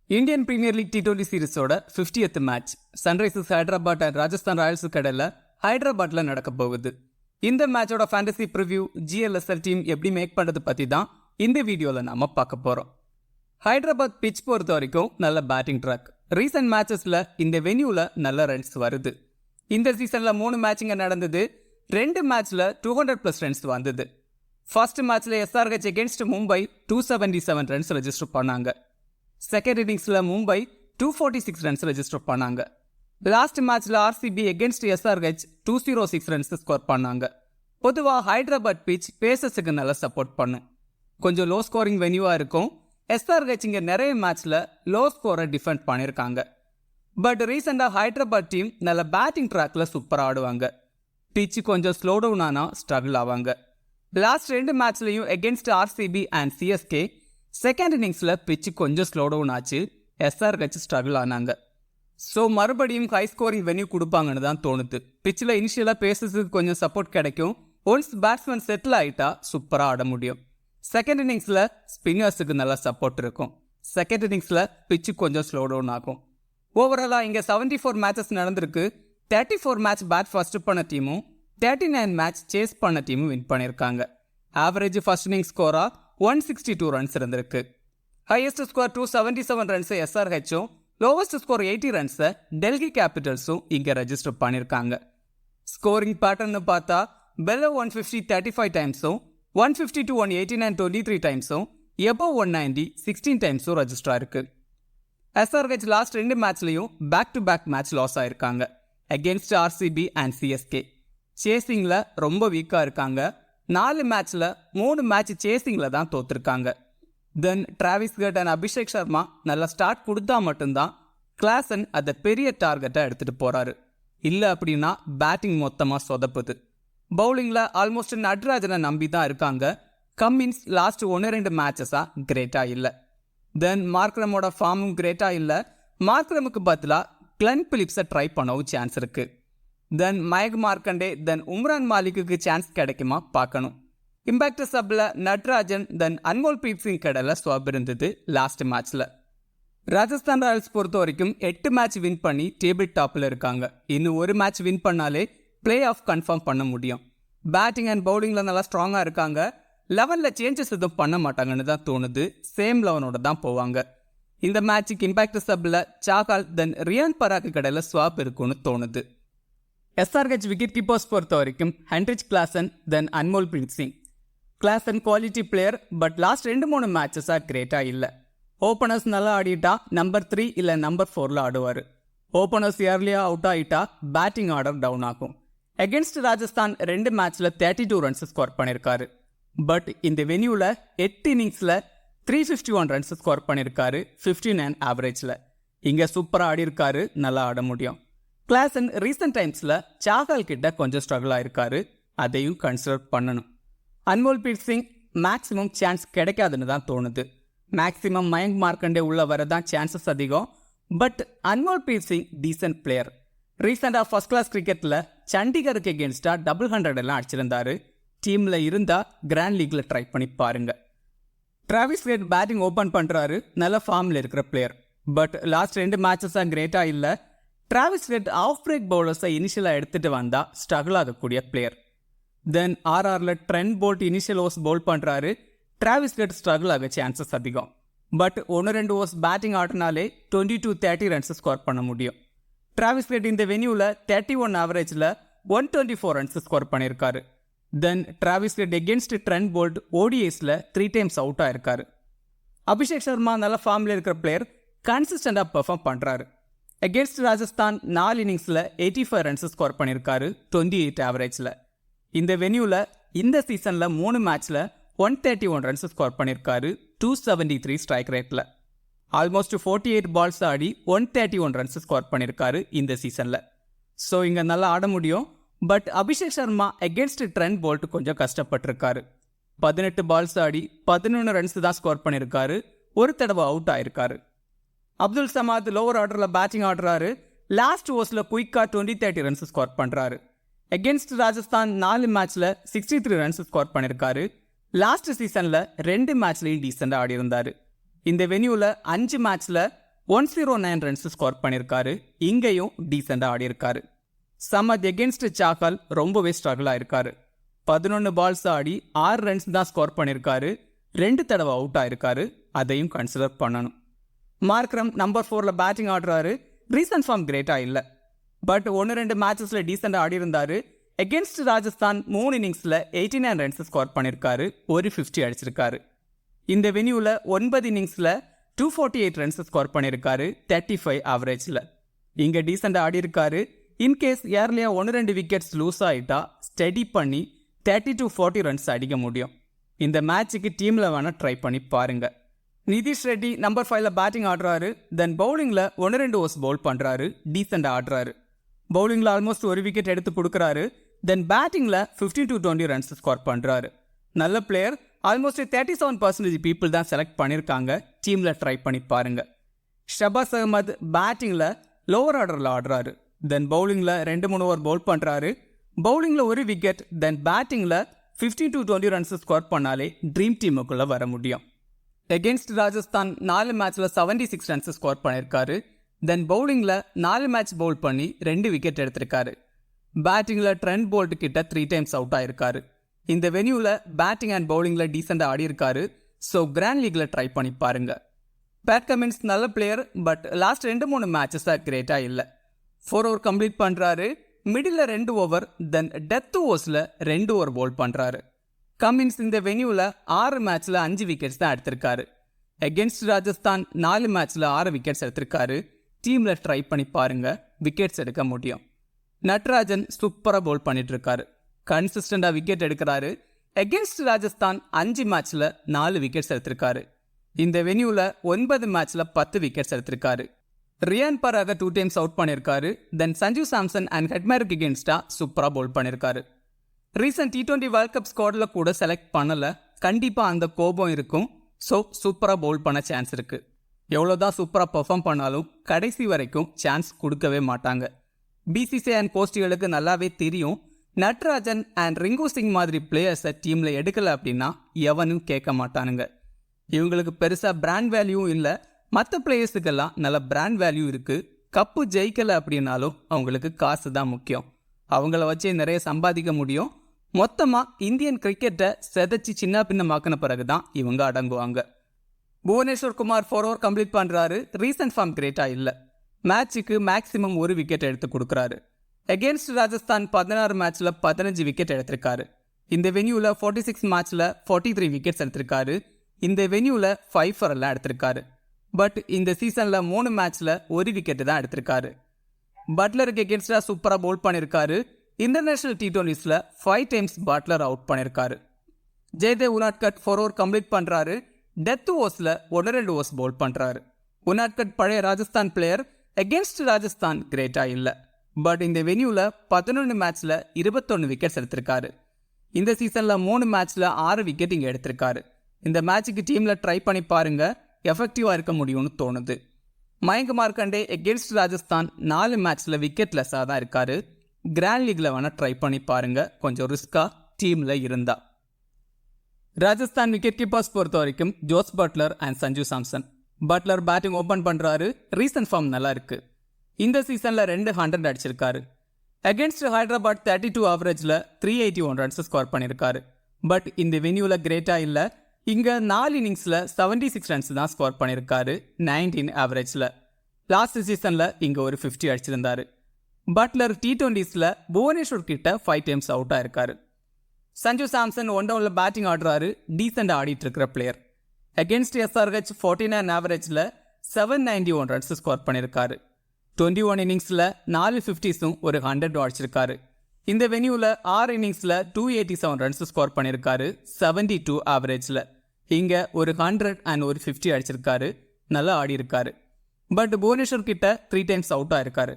Indian premier league T20 சீரிஸோட 50th match Sunrisers Hyderabad and Rajasthan Royals கடையில் ஹைதராபாத்ல நடக்க போகுது. இந்த மேட்சோட ஃபேண்டசி ப்ரிவ்யூ GLSL டீம் எப்படி மேக் பண்ணுறது பற்றி தான் இந்த வீடியோவில் நாம பார்க்க போகிறோம். ஹைதராபாத் பிட்ச் பொறுத்த வரைக்கும் நல்ல பேட்டிங் ட்ராக். ரீசன்ட் மேட்சஸில் இந்த வென்யூவில் நல்ல ரன்ஸ் வருது. இந்த சீசனில் 3 மேட்சிங்க நடந்தது. 2 மேட்ச்சில் 200+ ரன்ஸ் வந்தது. ஃபர்ஸ்ட் மேட்ச்சில் SRH against Mumbai 277 runs register பண்ணாங்க. செகண்ட் இன்னிங்ஸில் மும்பை 246 ரன்ஸ் ரெஜிஸ்டர் பண்ணாங்க. லாஸ்ட் மேட்ச்சில் RCB against SRH 206 runs score பண்ணாங்க. பொதுவாக ஹைதராபாத் பிச் பேசஸுக்கு நல்லா சப்போர்ட் பண்ணும். கொஞ்சம் லோ ஸ்கோரிங் வென்யூவாக இருக்கும். SRH இங்கே நிறைய மேட்ச்சில் லோ ஸ்கோரை டிஃபெண்ட் பண்ணியிருக்காங்க. பட் ரீசெண்டாக ஹைதராபாத் டீம் நல்ல பேட்டிங் ட்ராக்கில் சூப்பராக ஆடுவாங்க. பிச்சு கொஞ்சம் ஸ்லோ டவுன் ஆனால் ஸ்ட்ரகிள் ஆவாங்க. லாஸ்ட் 2 மேட்ச்லையும் against RCB and CSK second இன்னிங்ஸில் பிச்சு கொஞ்சம் ஸ்லோ டவுன் ஆச்சு. SRH ஸ்ட்ரகிள் ஆனாங்க. ஸோ மறுபடியும் ஹை ஸ்கோரிங் வென்யூ கொடுப்பாங்கன்னு தான் தோணுது. பிச்சில் இனிஷியலாக பேசஸுக்கு கொஞ்சம் சப்போர்ட் கிடைக்கும். ஒன்ஸ் பேட்ஸ்மேன் செட்டில் ஆகிட்டா சூப்பராக ஆட முடியும். செகண்ட் இன்னிங்ஸில் ஸ்பின்னர்ஸுக்கு நல்லா சப்போர்ட் இருக்கும். செகண்ட் இன்னிங்ஸில் பிச்சு கொஞ்சம் ஸ்லோ டவுன் ஆகும். ஓவராலாக இங்கே 74 மேட்சஸ் நடந்திருக்கு. 34 மேட்ச் பேட் ஃபர்ஸ்ட் பண்ண டீமும் 39 மேட்ச் சேஸ் பண்ண டீமும் வின் பண்ணியிருக்காங்க. ஆவரேஜ் ஃபர்ஸ்ட் இன்னிங்ஸ் ஸ்கோராக 162 ரன்ஸ் இருந்திருக்கு. ஹையஸ்ட் ஸ்கோர் 277 ரன்ஸை SRHும் லோவஸ்ட் ஸ்கோர் 80 ரன்ஸை டெல்லி கேபிட்டல்ஸும் இங்கே ரெஜிஸ்டர் பண்ணியிருக்காங்க. ஸ்கோரிங் பேட்டர்னு பார்த்தா below 150 35 டைம்ஸும் 150 to 189 23 டைம்ஸும் above 190 16 டைம்ஸும் ரெஜிஸ்டர் ஆயிருக்கு. SRH லாஸ்ட் 2 மேட்ச்லையும் back to back match loss ஆயிருக்காங்க அகேன்ஸ்ட் RCB அண்ட் CSK. சேசிங்கில் ரொம்ப வீக்காக இருக்காங்க. 4 மேட்ச்சில் 3 மேட்ச் சேசிங்கில் தான் தோற்றுருக்காங்க. Then Travis head and Abhishek Sharma நல்லா ஸ்டார்ட் கொடுத்தா மட்டும்தான் கிளாசன் அதை பெரிய டார்கெட்டை எடுத்துகிட்டு போகிறாரு. இல்லை அப்படின்னா பேட்டிங் மொத்தமாக சொதப்புது. பவுலிங்கில் ஆல்மோஸ்ட் நட்ராஜனை நம்பி தான் இருக்காங்க. கம்மின்ஸ் லாஸ்ட் 1-2 மேட்சஸாக கிரேட்டாக இல்லை. தென் மார்க்ரமோட ஃபார்மும் கிரேட்டாக இல்லை. மார்க்ரமுக்கு பதிலாக கிளென் பிலிப்ஸை ட்ரை பண்ணவும் சான்ஸ் இருக்குது. தென் மயக் மார்க்கண்டே தென் உம்ரான் மாலிக்கு சான்ஸ் கிடைக்குமா பார்க்கணும். இம்பேக்ட் சப்பில் நட்ராஜன் தென் அன்மோல் பிரீத் சிங் கடையில் ஸ்வாப் இருந்தது லாஸ்ட் மேட்ச்சில். ராஜஸ்தான் ராயல்ஸ் பொறுத்த வரைக்கும் 8 மேட்ச் வின் பண்ணி டேபிள் டாப்பில் இருக்காங்க. இன்னும் ஒரு மேட்ச் வின் பண்ணாலே பிளே ஆஃப் கன்ஃபார்ம் பண்ண முடியும். பேட்டிங் அண்ட் பவுலிங்கில் நல்லா ஸ்ட்ராங்காக இருக்காங்க. 11ல் சேஞ்சஸ் எதுவும் பண்ண மாட்டாங்கன்னு தான் தோணுது. சேம் 11ஓட தான் போவாங்க. இந்த மேட்சுக்கு இம்பேக்ட் சப்பில் சாகால் தென் ரியான் பராக் கடையில் ஸ்வாப் இருக்குன்னு தோணுது. SRH விக்கெட் கீப்பர்ஸ் பொறுத்த வரைக்கும் Heinrich Klaasen then Anmolpreet Singh. Klaasen quality player, but last 2-3 மேட்சஸாக கிரேட்டாக இல்லை. ஓப்பனர்ஸ் நல்லா ஆடிட்டா நம்பர் 3 இல்லை நம்பர் 4ல் ஆடுவார். ஓப்பனர்ஸ் இயர்லியாக அவுட் ஆகிட்டா பேட்டிங் ஆர்டர் டவுன் ஆகும். அகேன்ஸ்ட் ராஜஸ்தான் 2 மேட்ச்சில் 32 ரன்ஸ் ஸ்கோர் பண்ணியிருக்காரு. பட் இந்த வென்யூவில் 8 இன்னிங்ஸில் 351 ரன்ஸ் ஸ்கோர் பண்ணியிருக்காரு 59 ஆவரேஜில். இங்கே சூப்பராக ஆடிருக்காரு, நல்லா ஆட முடியும். கிளாசன் ரீசன்ட் டைம்ஸில் சாகால் கிட்ட கொஞ்சம் ஸ்ட்ரகிள் ஆயிருக்காரு, அதையும் கன்சிடர் பண்ணணும். Anmolpreet Singh maximum chance கிடைக்காதுன்னு தான் தோணுது. மேக்ஸிமம் மயங்க் மார்க்கண்டே உள்ள வரதான் சான்சஸ் அதிகம். But Anmolpreet Singh decent player. ரீசெண்டாக ஃபர்ஸ்ட் கிளாஸ் கிரிக்கெட்டில் சண்டிகருக்கு எகேன்ஸ்டாக 100 எல்லாம் அடிச்சிருந்தாரு. டீமில் இருந்தால் கிராண்ட் லீக்கில் ட்ரை பண்ணி பாருங்க. டிராவிஸ் ஹெட் பேட்டிங் ஓப்பன் பண்ணுறாரு, நல்ல ஃபார்மில் இருக்கிற பிளேயர். பட் லாஸ்ட் 2 மேட்சஸாக கிரேட்டாக இல்லை. டிராவிஸ் ஹெட் ஆஃப் பிரேக் பவுலர்ஸை இனிஷியலாக எடுத்துகிட்டு வந்தால் ஸ்ட்ரகிள் ஆகக்கூடிய பிளேயர். தென் RRல Trent Boult initial overs bowl பண்ணுறாரு. டிராவிஸ் ஹெட் ஸ்ட்ரகிள் ஆக சான்சஸ் அதிகம். பட் 1-2 ஓவர்ஸ் பேட்டிங் ஆடினாலே 20 to 30 ரன்ஸ் ஸ்கோர் பண்ண முடியும். டிராவிஸ் ஹெட் இந்த வென்யூவில் 31 ஆவரேஜில் 124 ரன்ஸ் ஸ்கோர் பண்ணியிருக்காரு. Then Travis Head against Trent Boult ODIஸில் 3 டைம்ஸ் அவுட் ஆயிருக்காரு. அபிஷேக் சர்மா நல்ல ஃபார்மில் இருக்கிற பிளேயர், கன்சிஸ்டண்டாக பெர்ஃபார்ம் பண்ணுறாரு. அகேன்ஸ்ட் ராஜஸ்தான் 4 இன்னிங்ஸில் 85 ரன்ஸ் ஸ்கோர் பண்ணியிருக்காரு 28 ஆவரேஜில். இந்த வென்யூவில் இந்த சீசனில் 3 மேட்ச்சில் 131 ரன்ஸ் ஸ்கோர் பண்ணியிருக்காரு 273 ஸ்ட்ரைக் ரேட்டில். ஆல்மோஸ்ட் 48 பால்ஸ் ஆடி 131 ரன்ஸ் ஸ்கோர் பண்ணியிருக்காரு இந்த சீசனில். ஸோ இங்கே நல்லா ஆட முடியும். But Abhishek Sharma against Trent Boult கொஞ்சம் கஷ்டப்பட்டிருக்காரு. 18 பால்ஸ் ஆடி 11 ரன்ஸ் தான் ஸ்கோர் பண்ணியிருக்காரு, ஒரு தடவை அவுட் ஆயிருக்காரு. அப்துல் சமாத் லோவர் ஆர்டரில் பேட்டிங் ஆடுறாரு. லாஸ்ட் ஓவர்ஸில் குயிக்காக 20-30 ரன்ஸ் ஸ்கோர் பண்ணுறாரு. அகேன்ஸ்ட் ராஜஸ்தான் 4 மேட்ச்சில் 63 ரன்ஸ் ஸ்கோர் பண்ணியிருக்காரு. லாஸ்ட் சீசனில் 2 மேட்ச்லையும் டீசெண்டாக ஆடி இருந்தார். இந்த வென்யூவில் 5 மேட்ச்சில் 109 ரன்ஸ் ஸ்கோர் பண்ணியிருக்காரு. இங்கேயும் டீசெண்டாக ஆடி இருக்காரு. சமத் எகென்ஸ்ட் சாஹல் ரொம்பவே ஸ்ட்ரகிள் ஆயிருக்காரு. 11 பால்ஸ் ஆடி 6 ரன்ஸ் தான் ஸ்கோர் பண்ணியிருக்காரு. 2 தடவை அவுட் ஆயிருக்காரு. அதையும் கன்சிடர் பண்ணணும். மார்க்ரம் நம்பர் 4ல பேட்டிங் ஆடுறாரு. ரீசன்ட் ஃபார்ம் கிரேட்டாக இல்லை. பட் 1-2 மேட்சஸில் டீசெண்டாக ஆடி இருந்தாரு. எகென்ஸ்ட் ராஜஸ்தான் 3 இன்னிங்ஸில் 89 ரன்ஸ் ஸ்கோர் பண்ணியிருக்காரு. ஒரு 50 அடிச்சிருக்காரு. இந்த வென்யூவில் 9 இன்னிங்ஸில் 248 ரன்ஸ் ஸ்கோர் பண்ணியிருக்காரு. 35 ஆவரேஜில். இங்கே டீசெண்டாக ஆடி இருக்காரு. இன்கேஸ் ஏர்லியா 1-2 விக்கெட்ஸ் லூஸ் ஆகிட்டா ஸ்டடி பண்ணி 30-40 ரன்ஸ் அடிக்க முடியும். இந்த மேட்சுக்கு டீமில் வேணால் ட்ரை பண்ணி பாருங்க. நிதிஷ் ரெட்டி நம்பர் 5ல பேட்டிங் ஆடுறாரு. தென் பவுலிங்கில் 1-2 ஓவர்ஸ் பவுல் பண்ணுறாரு. டீசெண்டாக ஆடுறாரு. பவுலிங்கில் ஆல்மோஸ்ட் ஒரு விக்கெட் எடுத்து கொடுக்குறாரு. தென் பேட்டிங்கில் 15-20 ரன்ஸ் ஸ்கோர் பண்ணுறாரு. நல்ல பிளேயர். ஆல்மோஸ்ட் 37% பீப்புள் தான் செலக்ட் பண்ணியிருக்காங்க. டீமில் ட்ரை பண்ணி பாருங்க. ஷபாஸ் அகமது பேட்டிங்கில் லோவர் ஆர்டரில் ஆடுறாரு. தென் பவுலிங்கில் 2-3 ஓவர் பவுல் பண்ணுறாரு. பவுலிங்கில் ஒரு விக்கெட். தென் பேட்டிங்கில் 15-20 ரன்ஸ் ஸ்கோர் பண்ணாலே ட்ரீம் டீமுக்குள்ளே வர முடியும். எகென்ஸ்ட் ராஜஸ்தான் 4 மேட்ச்சில் 76 ரன்ஸ் ஸ்கோர் பண்ணியிருக்காரு. தென் பவுலிங்கில் 4 மேட்ச் பவுல் பண்ணி 2 விக்கெட் எடுத்திருக்காரு. பேட்டிங்கில் ட்ரெண்ட் போல்ட் கிட்ட 3 டைம்ஸ் அவுட் ஆயிருக்காரு. இந்த வென்யூவில் பேட்டிங் அண்ட் பவுலிங்கில் டீசெண்டாக ஆடி இருக்காரு. ஸோ கிராண்ட் லீக்ல ட்ரை பண்ணி பாருங்க. பேட் கமின்ஸ் நல்ல பிளேயர். பட் லாஸ்ட் 2-3 மேட்சஸாக கிரேட்டாக இல்லை. 4 ஓவர் கம்ப்ளீட் பண்ணுறாரு. Middle 2 over. தென் டெத் ஓவர்ஸில் 2 ஓவர் பவுல் பண்ணுறாரு. கமின்ஸ் இந்த வென்யூவில் 6 மேட்ச்சில் 5 விக்கெட்ஸ் தான் எடுத்திருக்காரு. எகென்ஸ்ட் ராஜஸ்தான் 4 மேட்ச்சில் 6 விக்கெட்ஸ் எடுத்திருக்காரு. டீமில் ட்ரை பண்ணி பாருங்க. விக்கெட்ஸ் எடுக்க முடியும். நட்ராஜன் சூப்பராக பவுல் பண்ணிட்டு இருக்காரு. கன்சிஸ்டண்டாக விக்கெட் எடுக்கிறாரு. எகென்ஸ்ட் ராஜஸ்தான் 5 மேட்ச்சில் 4 விக்கெட்ஸ் எடுத்திருக்காரு. இந்த வென்யூவில் 9 மேட்ச்சில் 10 விக்கெட்ஸ் எடுத்திருக்காரு. ரியான் பராக 2 டைம்ஸ் அவுட் பண்ணியிருக்காரு. தென் சஞ்சு சாம்சன் அண்ட் ஹெட்மேருக்கு எகென்ஸ்டாக சூப்பராக பவுல் பண்ணியிருக்காரு. ரீசன்ட் T20 வேர்ல்ட் கப் ஸ்குவாடில் கூட செலக்ட் பண்ணலை. கண்டிப்பாக அந்த கோபம் இருக்கும். ஸோ சூப்பராக பவுல் பண்ண சான்ஸ் இருக்குது. எவ்வளோதான் சூப்பராக பெர்ஃபார்ம் பண்ணாலும் கடைசி வரைக்கும் சான்ஸ் கொடுக்கவே மாட்டாங்க. BCCI அண்ட் கோஸ்டிகளுக்கு நல்லாவே தெரியும். நட்ராஜன் அண்ட் ரிங்கு சிங் மாதிரி பிளேயர்ஸை டீமில் எடுக்கலை அப்படின்னா எவனும் கேட்க மாட்டானுங்க. இவங்களுக்கு பெருசாக பிராண்ட் வேல்யூவும் இல்லை. மற்ற பிளேயர்ஸுக்கெல்லாம் நல்ல பிராண்ட் வேல்யூ இருக்குது. கப்பு ஜெயிக்கலை அப்படின்னாலும் அவங்களுக்கு காசு தான் முக்கியம். அவங்கள வச்சு நிறைய சம்பாதிக்க முடியும். மொத்தமாக இந்தியன் கிரிக்கெட்டை செதைச்சி சின்ன பின்னமாக்கின பிறகு தான் இவங்க அடங்குவாங்க. புவனேஸ்வர் குமார் 4 ஓவர் கம்ப்ளீட் பண்ணுறாரு. ரீசன்ட் ஃபார்ம் கிரேட்டாக இல்லை. மேட்சுக்கு மேக்ஸிமம் ஒரு விக்கெட் எடுத்து கொடுக்குறாரு. எகென்ஸ்ட் ராஜஸ்தான் 16 மேட்ச்சில் 15 விக்கெட் எடுத்திருக்காரு. இந்த வென்யூவில் 46 மேட்ச்சில் 43 விக்கெட்ஸ் எடுத்திருக்காரு. இந்த வென்யூவில் 5 for எல்லாம் எடுத்திருக்காரு. பட் இந்த சீசனில் 3 மேட்ச்சில் ஒரு விக்கெட்டு தான் எடுத்திருக்காரு. பட்லருக்கு எகென்ஸ்டாக சூப்பராக பவுல் பண்ணியிருக்காரு. இன்டர்நேஷனல் T20ஸில் 5 டைம்ஸ் பட்லர் அவுட் பண்ணியிருக்காரு. ஜெயதேவ் உனாட்கட் 4 ஓவர் கம்ப்ளீட் பண்ணுறாரு. டெத் ஓவர்ஸில் 1-2 ஓவர்ஸ் பவுல் பண்ணுறாரு. உனாட்கட் பழைய ராஜஸ்தான் பிளேயர். எகென்ஸ்ட் ராஜஸ்தான் கிரேட்டாக இல்லை. பட் இந்த வென்யூவில் 11 மேட்ச்சில் 21 விக்கெட்ஸ் எடுத்திருக்காரு. இந்த சீசனில் 3 மேட்ச்சில் 6 விக்கெட் இங்கே எடுத்திருக்காரு. இந்த மேட்சுக்கு டீமில் ட்ரை பண்ணி பாருங்க. எஃபெக்டிவாக இருக்க முடியும்னு தோணுது. மயங்க் மார்க்கண்டே எகென்ஸ்ட் ராஜஸ்தான் 4 மேட்ச்சில் விக்கெட்லெஸ்ஸாக தான் இருக்காரு. கிராண்ட் லீக்ல வேணால் ட்ரை பண்ணி பாருங்க. கொஞ்சம் ரிஸ்காக டீமில் இருந்தா. ராஜஸ்தான் விக்கெட் கீப்பர்ஸ் பொறுத்த வரைக்கும் Jos Buttler and Sanju Samson. Buttler batting open பண்ணுறாரு. ரீசன்ட் ஃபார்ம் நல்லா இருக்கு. இந்த சீசனில் 200 அடிச்சிருக்காரு. அகென்ஸ்ட் ஹைதராபாத் 32 ஆவரேஜில் 381 ரன்ஸ் ஸ்கோர் பண்ணியிருக்காரு. பட் இந்த வென்யூவில் கிரேட்டாக இல்லை. இங்கே 4 இன்னிங்ஸில் 76 ரன்ஸ் தான் ஸ்கோர் பண்ணியிருக்காரு. 19 ஆவரேஜில். லாஸ்ட் சீசனில் இங்கே ஒரு 50 அடிச்சிருந்தாரு. பட்லர் T20ஸில் புவனேஸ்வர் கிட்ட 5 டைம்ஸ் அவுட் ஆயிருக்காரு. சஞ்சு சாம்சன் 1 டவுனில் பேட்டிங் ஆடுறாரு. டீசெண்டாக ஆடிட்டு இருக்கிற player. Against SRH 49 ஆவரேஜில் 791 runs score பண்ணியிருக்காரு. 21 இன்னிங்ஸில் 4 50ஸும் ஒரு 100 அடிச்சிருக்காரு. இந்த வென்யூவில் 6 இன்னிங்ஸில் 287 ரன்ஸ் ஸ்கோர் பண்ணியிருக்காரு. 72 ஆவரேஜில். இங்கே ஒரு 100 அண்ட் ஒரு 50 அடிச்சிருக்காரு. நல்லா ஆடி இருக்காரு. பட் புவனேஸ்வர் கிட்ட 3 டைம்ஸ் அவுட் ஆயிருக்காரு.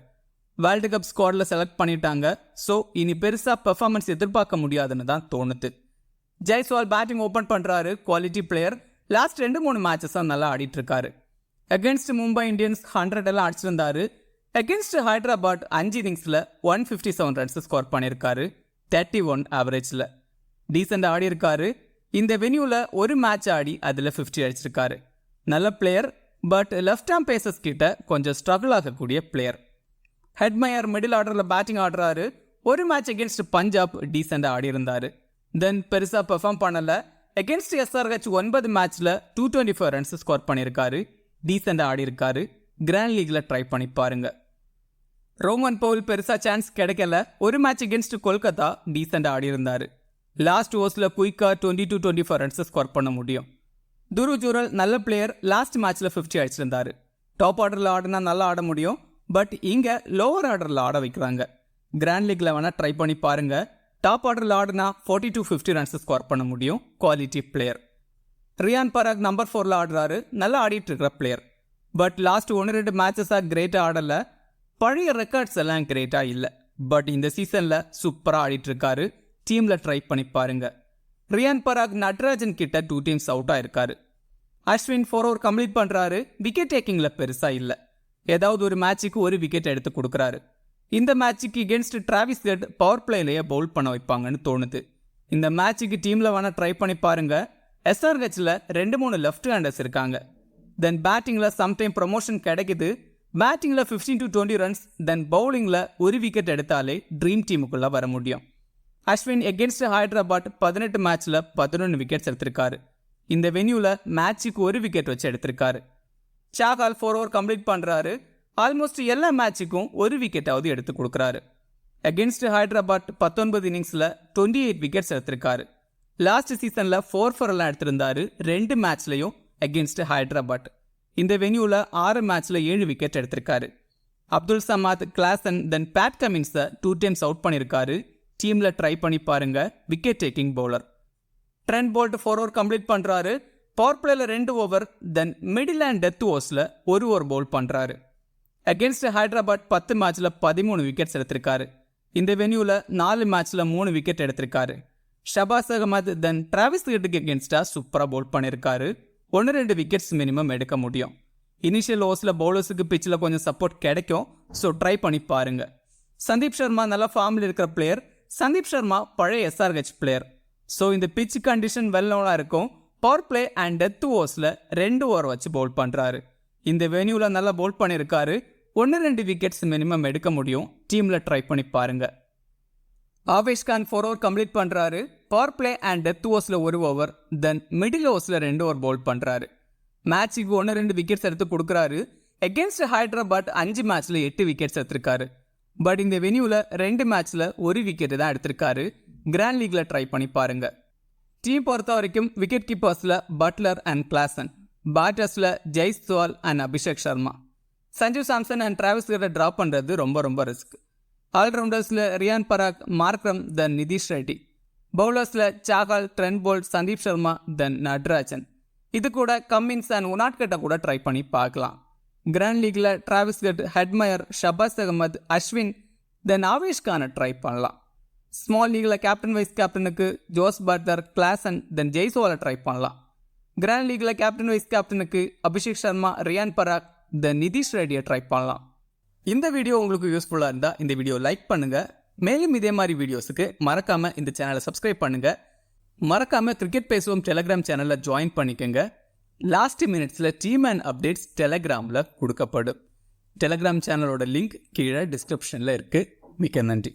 வேர்ல்டு கப் ஸ்குவாடில் செலக்ட் பண்ணிட்டாங்க. ஸோ இனி பெருசாக பெர்ஃபார்மன்ஸ் எதிர்பார்க்க முடியாதுன்னு தான் தோணுது. ஜெய்ஸ்வால் பேட்டிங் ஓப்பன் பண்ணுறாரு. Quality player. லாஸ்ட் 2-3 மேட்சஸாக நல்லா ஆடிட்டு இருக்காரு. அகென்ஸ்ட் மும்பை இந்தியன்ஸ் 100 எல்லாம் அடிச்சிருந்தாரு. அகென்ஸ்ட் ஹைதராபாத் 5 இன்னிங்ஸில் 157 ரன்ஸ் ஸ்கோர் பண்ணியிருக்காரு. 31 ஆவரேஜில். டீசெண்டாக ஆடி இருக்காரு. இந்த வென்யூவில் ஒரு மேட்ச் ஆடி அதில் 50 அடிச்சிருக்காரு. நல்ல player. But left arm pacers கிட்ட கொஞ்சம் ஸ்ட்ரகிள் ஆகக்கூடிய பிளேயர். ஹெட்மயர் மிடில் ஆர்டரில் பேட்டிங் ஆடுறாரு. ஒரு மேட்ச் அகேன்ஸ்ட் பஞ்சாப் டீசெண்டாக ஆடி இருந்தார். தென் பெருசாக பெர்ஃபார்ம் பண்ணலை. அகேன்ஸ்ட் SRH 9 மேட்ச்சில் 224 ரன்ஸ் ஸ்கோர் பண்ணியிருக்காரு. டீசெண்டாக ஆடி இருக்காரு. கிராண்ட் லீக்ல ட்ரை பண்ணி பாருங்க. ரோமன் பவுல் பெருசாக சான்ஸ் கிடைக்கல. ஒரு மேட்ச் அகேன்ஸ்ட் கொல்கத்தா டீசெண்டாக ஆடி இருந்தார். லாஸ்ட் ஓவர்ஸில் குயிக்காக 22-24 ரன்ஸ் ஸ்கோர் பண்ண முடியும். துருவ் ஜூரல் நல்ல பிளேயர். லாஸ்ட் மேட்ச்சில் 50 அடிச்சிருந்தாரு. டாப் ஆர்டரில் ஆடினா நல்லா ஆட முடியும். பட் இங்கே லோவர் ஆர்டரில் ஆட வைக்கிறாங்க. கிராண்ட் லீக்ல வேணால் ட்ரை பண்ணி பாருங்க. டாப் ஆர்டரில் ஆடினா 40-50 ரன்ஸ் ஸ்கோர் பண்ண முடியும். Quality player. ரியான் பராக் நம்பர் 4ல் ஆடுறாரு. நல்லா ஆடிட்டு இருக்கிற பிளேயர். But last 1-2 மேட்சஸாக கிரேட்டாக ஆடலை. பழைய ரெக்கார்ட்ஸ் எல்லாம் கிரேட்டாக இல்லை. பட் இந்த சீசனில் சூப்பராக ஆடிட்டு இருக்காரு. டீமில் ட்ரை பண்ணி பாருங்க. ரியான் பராக் நட்ராஜன் கிட்ட 2 டீம்ஸ் அவுட்டாக இருக்காரு. அஸ்வின் 4 ஓவர் கம்ப்ளீட் பண்ணுறாரு. விக்கெட் டேக்கிங்கில் பெருசாக இல்லை. ஏதாவது ஒரு மேட்சுக்கு ஒரு விக்கெட் எடுத்து கொடுக்குறாரு. இந்த மேட்சுக்கு எகென்ஸ்ட் டிராவிஸ் ஹெட் பவர் பிளேலேயே பவுல் பண்ண வைப்பாங்கன்னு தோணுது. இந்த மேட்சுக்கு டீமில் வேணால் ட்ரை பண்ணி பாருங்க. SRHல 2-3 லெஃப்ட் ஹேண்டர்ஸ் இருக்காங்க. தென் பேட்டிங்கில் சம்டைம் ப்ரொமோஷன் கிடைக்குது. பேட்டிங்கில் 15-20 ரன்ஸ், தென் பவுலிங்கில் ஒரு விக்கெட் எடுத்தாலே ட்ரீம் டீமுக்குள்ளே வர முடியும். அஸ்வின் எகென்ஸ்ட் ஹைதராபாத் 18 மேட்ச்சில் 11 விக்கெட்ஸ் எடுத்திருக்காரு. இந்த வென்யூவில் மேட்சுக்கு ஒரு விக்கெட் வச்சு எடுத்திருக்காரு. சாகால் 4 ஓவர் கம்ப்ளீட் பண்ணுறாரு. ஆல்மோஸ்ட் எல்லா மேட்சுக்கும் ஒரு விக்கெட்டாவது எடுத்து கொடுக்குறாரு. அகென்ஸ்ட் ஹைதராபாத் 19 இன்னிங்ஸில் 28 விக்கெட்ஸ் எடுத்திருக்காரு. லாஸ்ட் சீசனில் 4-4 எல்லாம் எடுத்திருந்தாரு 2 மேட்ச்லையும் அகென்ஸ்ட் ஹைதராபாத். இந்த வென்யூவில் 6 மேட்ச்சில் 7 விக்கெட் எடுத்திருக்காரு. Abdul Samad, Klaasen, then Pat கமின்ஸை 2 டைம்ஸ் அவுட் பண்ணியிருக்காரு. டீமில் ட்ரை பண்ணி பாருங்க. Wicket taking bowler. Trent Boult 4 over complete பண்ணுறாரு. பவர் பிளேல 2 over, then middle and death ஓவர்ஸில் 1 ஓவர் பவுல் பண்ணுறாரு. அகென்ஸ்ட் ஹைதராபாத் 10 மேட்ச்சில் 13 விக்கெட்ஸ் எடுத்திருக்காரு. இந்த வென்யூவில் 4 மேட்ச்சில் 3 விக்கெட் எடுத்திருக்காரு. ஷபாஸ் அகமது, தென் டிராவிஸ் ஹெட்டுக்கு அகென்ஸ்டாக சூப்பராக பவுல் பண்ணியிருக்காரு. 1-2 விக்கெட்ஸ் மினிமம் எடுக்க முடியும். இனிஷியல் ஓவர்ஸில் பவுலர்ஸுக்கு பிச்சில் கொஞ்சம் சப்போர்ட் கிடைக்கும். ஸோ ட்ரை பண்ணி பாருங்க. சந்தீப் சர்மா நல்ல ஃபார்மில் இருக்கிற பிளேயர். சந்தீப் சர்மா பழைய SRH பிளேயர். ஸோ இந்த பிச் கண்டிஷன் வெல் நோனாக இருக்கும். பவர் பிளே அண்ட் டெத் ஓவர்ஸில் 2 ஓவர் வச்சு பவுல் பண்ணுறாரு. இந்த வென்யூவில் நல்லா பவுல் பண்ணியிருக்காரு. 1-2 விக்கெட்ஸ் மினிமம் எடுக்க முடியும். டீமில் ட்ரை பண்ணி பாருங்க. ஆவேஷ் கான் 4 ஓவர் கம்ப்ளீட் பண்ணுறாரு. பவர் பிளே அண்ட் டெத் ஓவர்ஸில் 1 ஓவர், தென் மிடில் ஓவர்ஸில் 2 ஓவர் பவுல் பண்ணுறாரு. மேட்சுக்கு 1-2 விக்கெட்ஸ் எடுத்து கொடுக்குறாரு. அகென்ஸ்ட் ஹைதராபாத் 5 மேட்ச்சில் 8 விக்கெட்ஸ் எடுத்திருக்காரு. பட் இந்த வென்யூவில் 2 மேட்ச்சில் 1 விக்கெட் தான் எடுத்திருக்காரு. கிராண்ட் லீக்ல ட்ரை பண்ணி பாருங்க. டீம் பொறுத்த வரைக்கும் விக்கெட் கீப்பர்ஸில் பட்லர் அண்ட் கிளாசன், பேட்டர்ஸில் Jaiswal and Abhishek Sharma. Sanju Samson and Travis ஹெட்டை ட்ராப் பண்ணுறது ரொம்ப ரிஸ்க். ஆல்ரவுண்டர்ஸில் ரியான் பராக், மார்க்ரம், தென் நிதிஷ் ரெட்டி. பவுலர்ஸில் Chahal, Trent Boult, Sandeep Sharma, then Natarajan. இது கூட கம்மின்ஸ் அண்ட் உனாட்கட்டை கூட ட்ரை பண்ணி பார்க்கலாம். கிராண்ட் லீக்ல Travis Head, Hetmyer, Shahbaz Ahmed, Ashwin, then Avesh கானை ட்ரை பண்ணலாம். ஸ்மால் லீக்ல கேப்டன் வைஸ் கேப்டனுக்கு Jos Buttler, Klaasen, then ஜெய்ஸ்வாலை try பண்ணலாம். கிராண்ட் லீக்ல கேப்டன் வைஸ் கேப்டனுக்கு அபிஷேக் சர்மா, ரியான் பராக், தென் நிதிஷ் ரெட்டியை ட்ரை பண்ணலாம். இந்த வீடியோ உங்களுக்கு யூஸ்ஃபுல்லாக இருந்தால் இந்த வீடியோ லைக் பண்ணுங்க. மேலும் இதே மாதிரி வீடியோஸுக்கு மறக்காம இந்த சேனலை சப்ஸ்கிரைப் பண்ணுங்க. மறக்காம கிரிக்கெட் பேசுவோம் டெலிகிராம் சேனலில் ஜாயின் பண்ணிக்கோங்க. லாஸ்ட் மினிட்ஸில் டீம் அண்ட் அப்டேட்ஸ் டெலிகிராமில் கொடுக்கப்படும். டெலிகிராம் சேனலோட லிங்க் கீழே டிஸ்கிரிப்ஷனில் இருக்குது. மிக்க நன்றி.